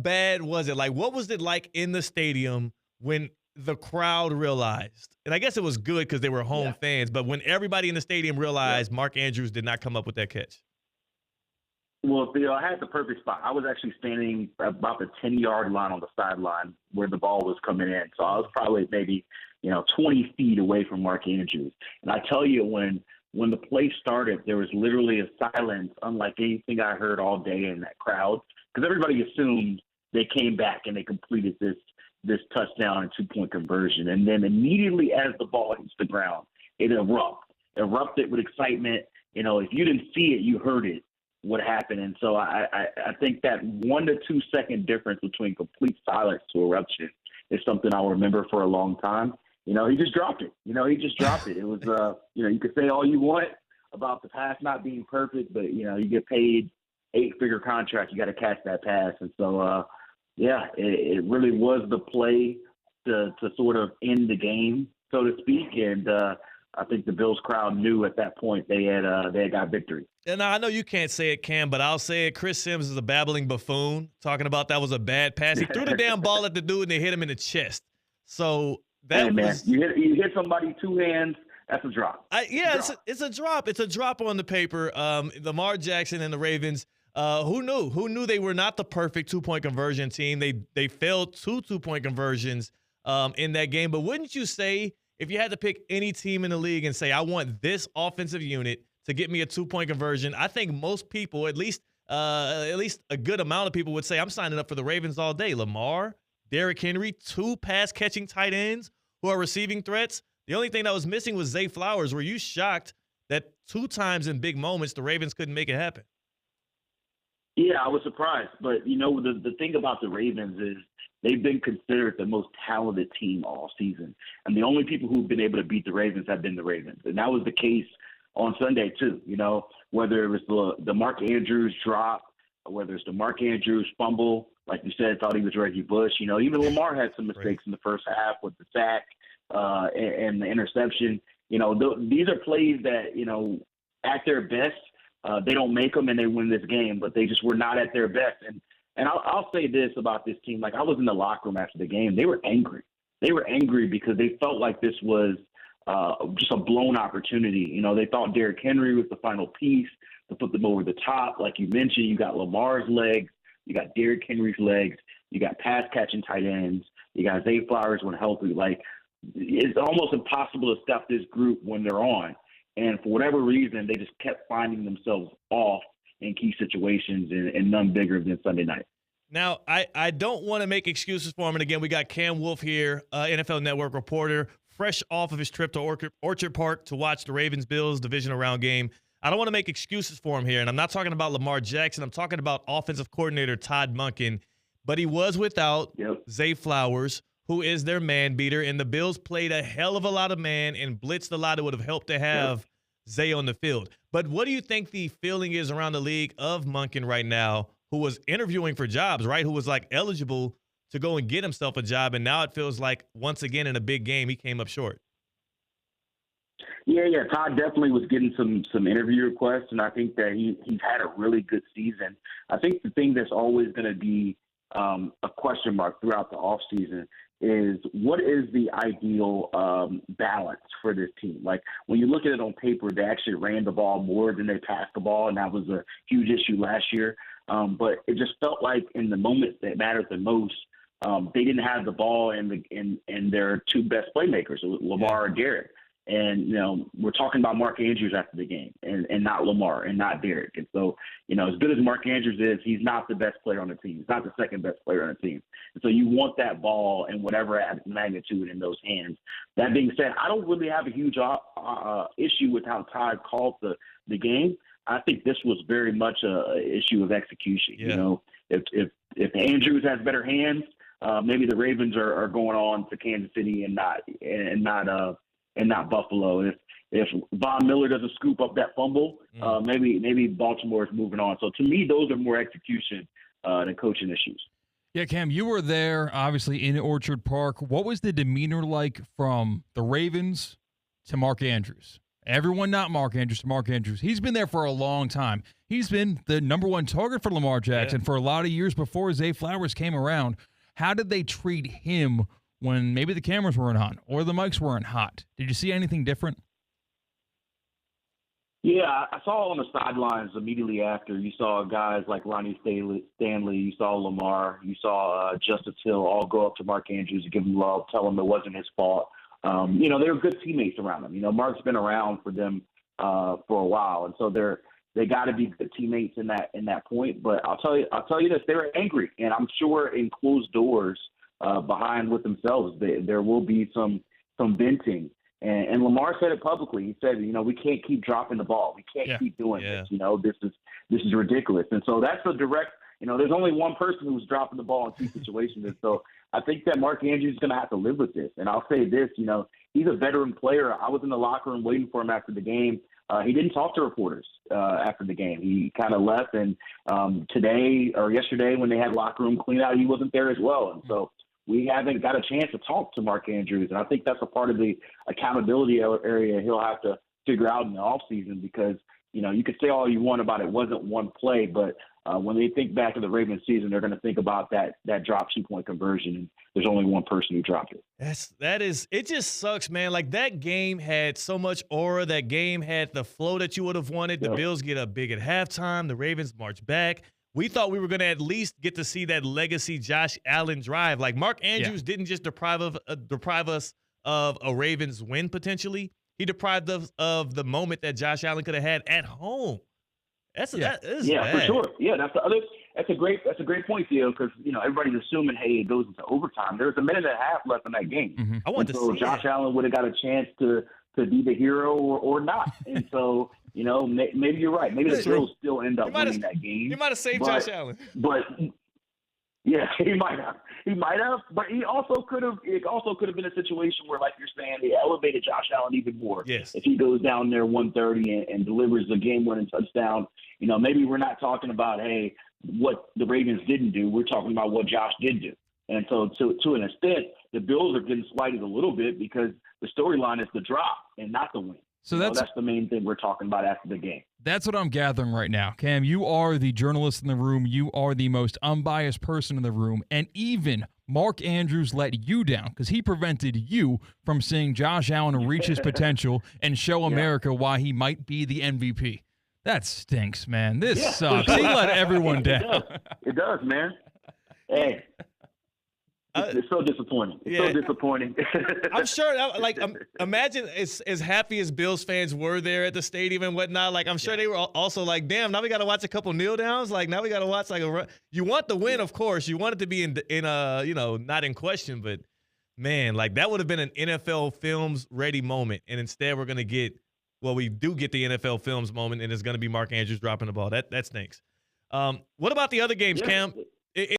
bad was it? Like, what was it like in the stadium when the crowd realized? And I guess it was good because they were home fans, but when everybody in the stadium realized Mark Andrews did not come up with that catch. Well, Theo, I had the perfect spot. I was actually standing about the 10-yard line on the sideline where the ball was coming in. So I was probably maybe, 20 feet away from Mark Andrews. And I tell you, when the play started, there was literally a silence unlike anything I heard all day in that crowd, because everybody assumed they came back and they completed this touchdown and two-point conversion. And then immediately as the ball hits the ground, it erupted with excitement. If you didn't see it, you heard it, what happened. And so I think that 1 to 2 second difference between complete silence to eruption is something I'll remember for a long time. He just dropped it. It was, you could say all you want about the pass not being perfect, but, you get paid 8-figure contract. You got to catch that pass. And so, it really was the play to sort of end the game, so to speak. And I think the Bills crowd knew at that point they had got victory. And I know you can't say it, Cam, but I'll say it. Chris Sims is a babbling buffoon talking about that was a bad pass. He threw the damn ball at the dude and they hit him in the chest. So that was, man, you hit somebody 2 hands. That's a drop. It's a drop. It's a drop on the paper. Lamar Jackson and the Ravens. Who knew? Who knew they were not the perfect 2-point conversion team? They failed 2 2-point conversions in that game. But wouldn't you say, if you had to pick any team in the league and say, I want this offensive unit to get me a 2-point conversion, I think most people, at least a good amount of people, would say I'm signing up for the Ravens all day. Lamar, Derrick Henry, 2 pass-catching tight ends who are receiving threats. The only thing that was missing was Zay Flowers. Were you shocked that 2 times in big moments the Ravens couldn't make it happen? Yeah, I was surprised. But, the thing about the Ravens is they've been considered the most talented team all season. And the only people who've been able to beat the Ravens have been the Ravens. And that was the case on Sunday, too. Whether it was the Mark Andrews drop, whether it's the Mark Andrews fumble, like you said, thought he was Reggie Bush. Even Lamar had some mistakes in the first half with the sack and the interception. These are plays that, at their best, they don't make them and they win this game, but they just were not at their best. And I'll say this about this team. Like, I was in the locker room after the game. They were angry. They were angry because they felt like this was just a blown opportunity. They thought Derrick Henry was the final piece to put them over the top. Like you mentioned, you got Lamar's legs. You got Derrick Henry's legs. You got pass-catching tight ends. You got Zay Flowers when healthy. Like, it's almost impossible to stop this group when they're on. And for whatever reason, they just kept finding themselves off in key situations, and none bigger than Sunday night. Now, I don't want to make excuses for him. And again, we got Cam Wolfe here, NFL Network reporter, fresh off of his trip to Orchard Park to watch the Ravens-Bills divisional round game. I don't want to make excuses for him here, and I'm not talking about Lamar Jackson. I'm talking about offensive coordinator Todd Monken. But he was without Zay Flowers, who is their man beater, and the Bills played a hell of a lot of man and blitzed a lot. It would have helped to have Zay on the field. But what do you think the feeling is around the league of Monken right now, who was interviewing for jobs, right, who was like eligible to go and get himself a job, and now it feels like once again in a big game he came up short? Yeah. Todd definitely was getting some interview requests, and I think that he's had a really good season. I think the thing that's always going to be a question mark throughout the offseason is what is the ideal balance for this team? Like, when you look at it on paper, they actually ran the ball more than they passed the ball, and that was a huge issue last year. But it just felt like in the moments that mattered the most, they didn't have the ball in their 2 best playmakers, Lamar and Derrick. And, we're talking about Mark Andrews after the game and not Lamar and not Derrick. And so, as good as Mark Andrews is, he's not the best player on the team. He's not the second best player on the team. And so you want that ball and whatever magnitude in those hands. That being said, I don't really have a huge issue with how Todd called the game. I think this was very much an issue of execution. Yeah. If Andrews has better hands, maybe the Ravens are going on to Kansas City and not Buffalo. If Von Miller doesn't scoop up that fumble, maybe Baltimore is moving on. So to me, those are more execution than coaching issues. Yeah, Cam, you were there, obviously, in Orchard Park. What was the demeanor like from the Ravens to Mark Andrews? Everyone not Mark Andrews to Mark Andrews. He's been there for a long time. He's been the number one target for Lamar Jackson for a lot of years before Zay Flowers came around. How did they treat him when maybe the cameras weren't on or the mics weren't hot? Did you see anything different? Yeah, I saw on the sidelines immediately after. You saw guys like Ronnie Stanley, you saw Lamar, you saw Justice Hill all go up to Mark Andrews and give him love, tell him it wasn't his fault. They were good teammates around him. Mark's been around for them for a while, and so they got to be good teammates in that point. But I'll tell you this: they were angry, and I'm sure in closed doors behind with themselves, there will be some venting. And Lamar said it publicly. He said, we can't keep dropping the ball. We can't keep doing this. This is ridiculous. And so that's a direct. There's only one person who's dropping the ball in key situations. And so I think that Mark Andrews is going to have to live with this. And I'll say this, he's a veteran player. I was in the locker room waiting for him after the game. He didn't talk to reporters after the game. He kind of left. And today or yesterday when they had locker room clean out, he wasn't there as well. And so we haven't got a chance to talk to Mark Andrews. And I think that's a part of the accountability area he'll have to figure out in the offseason because, you could say all you want about it wasn't one play, but when they think back to the Ravens season, they're going to think about that drop 2-point conversion, and there's only one person who dropped it. It just sucks, man. Like, that game had so much aura. That game had the flow that you would have wanted. The Bills get up big at halftime. The Ravens march back. We thought we were going to at least get to see that legacy Josh Allen drive. Like, Mark Andrews didn't just deprive us of a Ravens win potentially. He deprived us of the moment that Josh Allen could have had at home. That is bad. For sure. Yeah, that's a great point, Theo, because everybody's assuming, hey, it goes into overtime. There's a minute and a half left in that game. Mm-hmm. I want to see Josh Allen would have got a chance to be the hero or not. And so, maybe you're right. Maybe the Bills still end up winning that game. He might have saved Josh Allen. But yeah, he might have. But it also could have been a situation where, like you're saying, they elevated Josh Allen even more. Yes. If he goes down there 130 and delivers the game-winning touchdown, maybe we're not talking about, hey, what the Ravens didn't do. We're talking about what Josh did do. And so to an extent, the Bills are getting slighted a little bit because the storyline is the drop and not the win. So that's the main thing we're talking about after the game. That's what I'm gathering right now. Cam, you are the journalist in the room. You are the most unbiased person in the room. And even Mark Andrews let you down because he prevented you from seeing Josh Allen reach his potential and show America why he might be the MVP. That stinks, man. This sucks. He let everyone down. It does, man. Hey. It's so disappointing. So disappointing. I'm sure, imagine as happy as Bills fans were there at the stadium and whatnot. Like, I'm sure they were also like, damn, now we got to watch a couple kneel downs. Like, now we got to watch you want the win, of course. You want it to be not in question. But, man, like, that would have been an NFL Films ready moment. And instead we're going to get, we do get the NFL Films moment, and it's going to be Mark Andrews dropping the ball. That stinks. What about the other games, Cam?